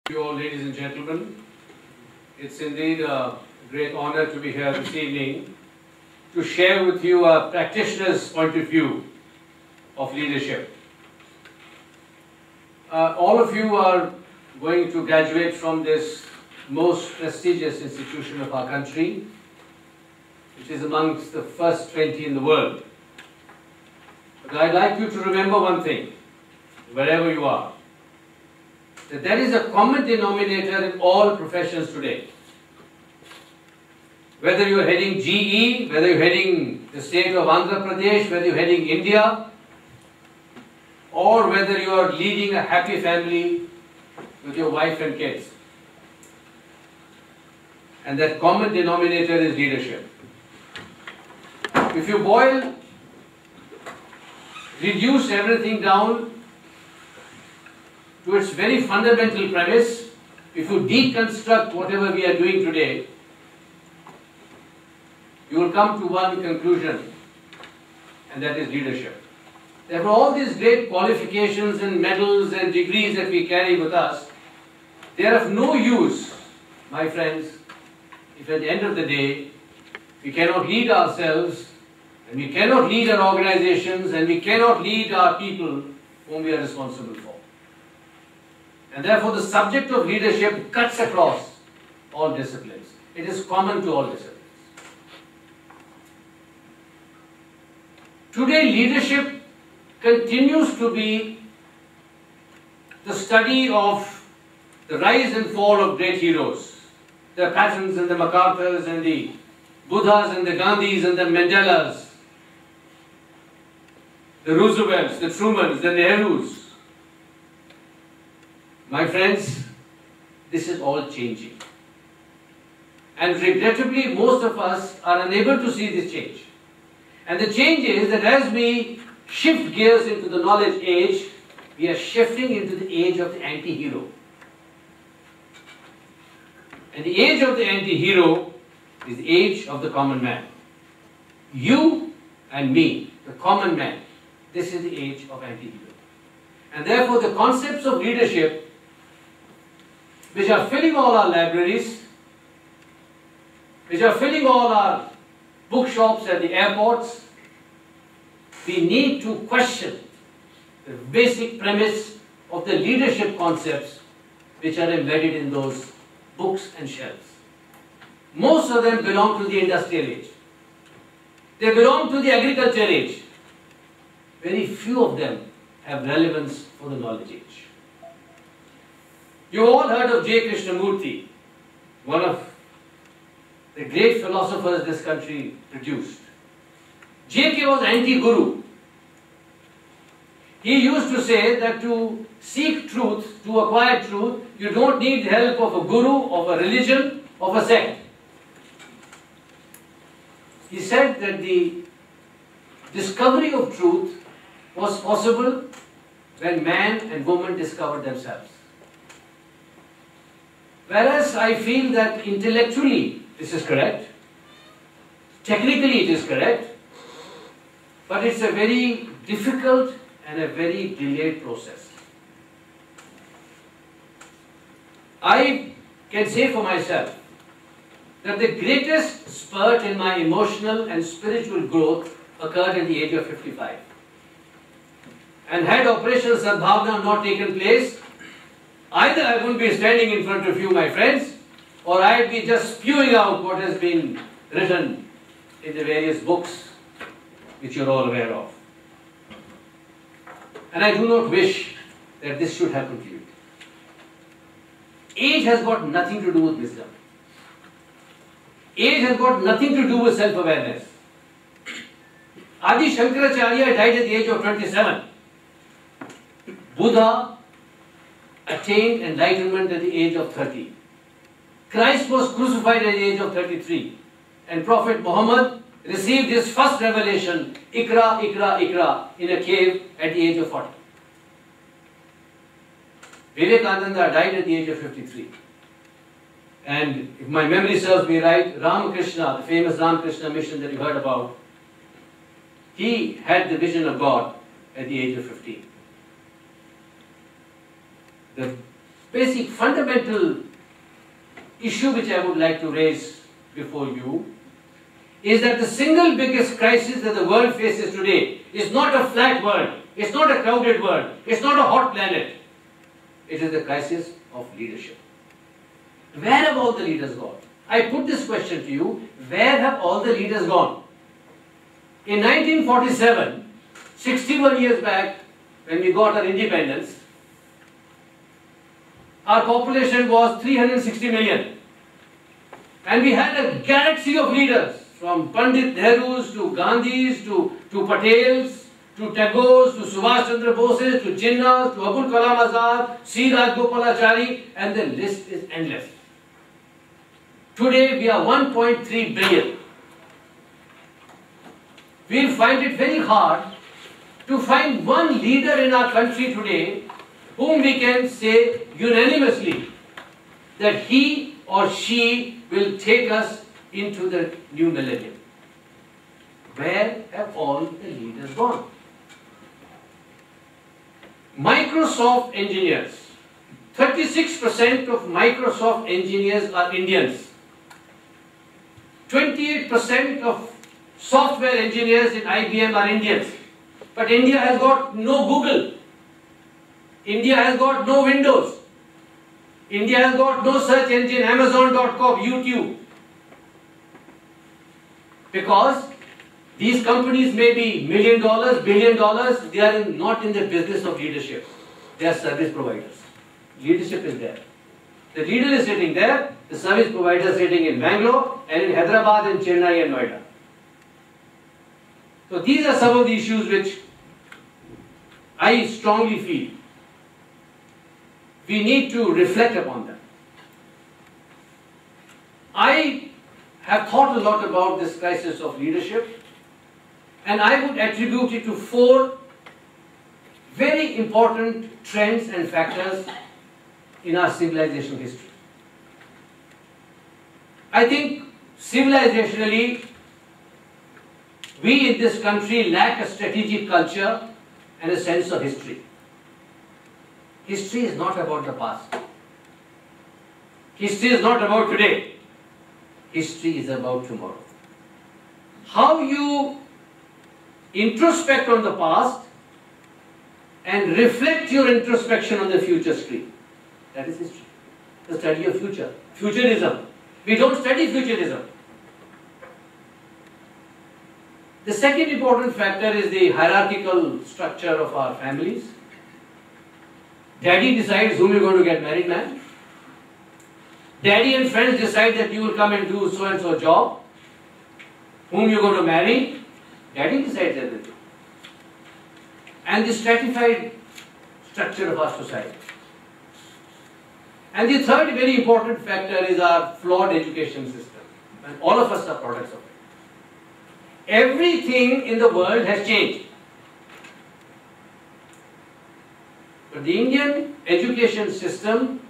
You all, ladies and gentlemen, it's indeed a great honor to be here this evening to share with you a practitioner's point of view of leadership. All of you are going to graduate from this most prestigious institution of our country, which is amongst the first 20 in the world. But I'd like you to remember one thing, wherever you are, that there is a common denominator in all professions today. Whether you're heading GE, whether you're heading the state of Andhra Pradesh, whether you're heading India, or whether you are leading a happy family with your wife and kids. And that common denominator is leadership. If you reduce everything down to its very fundamental premise, if you deconstruct whatever we are doing today, you will come to one conclusion, and that is leadership. Therefore, all these great qualifications and medals and degrees that we carry with us, they are of no use, my friends, if at the end of the day, we cannot lead ourselves, and we cannot lead our organizations, and we cannot lead our people whom we are responsible for. And therefore, the subject of leadership cuts across all disciplines. It is common to all disciplines. Today, leadership continues to be the study of the rise and fall of great heroes. The Pattons and the MacArthurs and the Buddhas and the Gandhis and the Mandelas, the Roosevelts, the Trumans, the Nehrus. My friends, this is all changing. And regrettably, most of us are unable to see this change. And the change is that as we shift gears into the knowledge age, we are shifting into the age of the anti-hero. And the age of the anti-hero is the age of the common man. You and me, the common man, this is the age of anti-hero. And therefore the concepts of leadership, which are filling all our libraries, which are filling all our bookshops at the airports, we need to question the basic premise of the leadership concepts which are embedded in those books and shelves. Most of them belong to the industrial age. They belong to the agriculture age. Very few of them have relevance for the knowledge age. You all heard of J. Krishnamurti, one of the great philosophers this country produced. J.K. was anti-guru. He used to say that to seek truth, to acquire truth, you don't need the help of a guru, of a religion, of a sect. He said that the discovery of truth was possible when man and woman discovered themselves. Whereas I feel that intellectually this is correct, technically it is correct, but it's a very difficult and a very delayed process. I can say for myself that the greatest spurt in my emotional and spiritual growth occurred at the age of 55. And had Operation Sadbhavna not taken place, either I wouldn't be standing in front of you, my friends, or I'd be just spewing out what has been written in the various books which you're all aware of. And I do not wish that this should happen to you. Age has got nothing to do with wisdom. Age has got nothing to do with self-awareness. Adi Shankaracharya died at the age of 27. Buddha attained enlightenment at the age of 30. Christ was crucified at the age of 33. And Prophet Muhammad received his first revelation, Iqra, Iqra, Iqra, in a cave at the age of 40. Vivekananda died at the age of 53. And if my memory serves me right, Ramakrishna, the famous Ramakrishna mission that you heard about, he had the vision of God at the age of 15. The basic fundamental issue which I would like to raise before you is that the single biggest crisis that the world faces today is not a flat world, it's not a crowded world, it's not a hot planet. It is the crisis of leadership. Where have all the leaders gone? I put this question to you, where have all the leaders gone? In 1947, 61 years back, when we got our independence, our population was 360 million. And we had a galaxy of leaders, from Pandit Nehru's to Gandhi's to Patel's, to Tagore's, to Subhash Chandra Bose's, to Jinnah's, to Abul Kalam Azad, C. Rajgopalachari, and the list is endless. Today we are 1.3 billion. We'll find it very hard to find one leader in our country today whom we can say unanimously that he or she will take us into the new millennium. Where have all the leaders gone? Microsoft engineers. 36% of Microsoft engineers are Indians. 28% of software engineers in IBM are Indians. But India has got no Google. India has got no Windows. India has got no search engine, Amazon.com, YouTube. Because these companies may be $1 million, $1 billion, they are not in the business of leadership. They are service providers. Leadership is there. The leader is sitting there, the service provider is sitting in Bangalore and in Hyderabad and Chennai and Noida. So these are some of the issues which I strongly feel we need to reflect upon them. I have thought a lot about this crisis of leadership, and I would attribute it to 4 very important trends and factors in our civilization history. I think civilizationally, we in this country lack a strategic culture and a sense of history. History is not about the past. History is not about today. History is about tomorrow. How you introspect on the past and reflect your introspection on the future screen. That is history. The study of future. Futurism. We don't study futurism. The second important factor is the hierarchical structure of our families. Daddy decides whom you're going to get married, man. Daddy and friends decide that you will come and do so and so job. Whom you're going to marry, Daddy decides everything. And the stratified structure of our society. And the third very important factor is our flawed education system. And all of us are products of it. Everything in the world has changed. But the Indian education system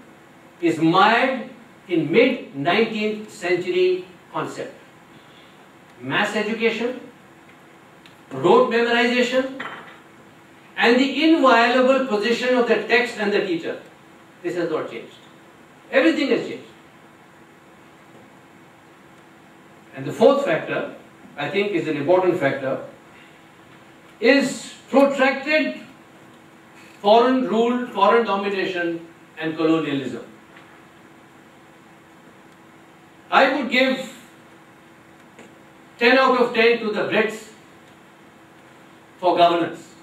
is mired in mid-19th century concept. Mass education, rote memorization, and the inviolable position of the text and the teacher. This has not changed. Everything has changed. And the fourth factor, I think is an important factor, is protracted foreign rule, foreign domination and colonialism. I would give 10 out of 10 to the Brits for governance.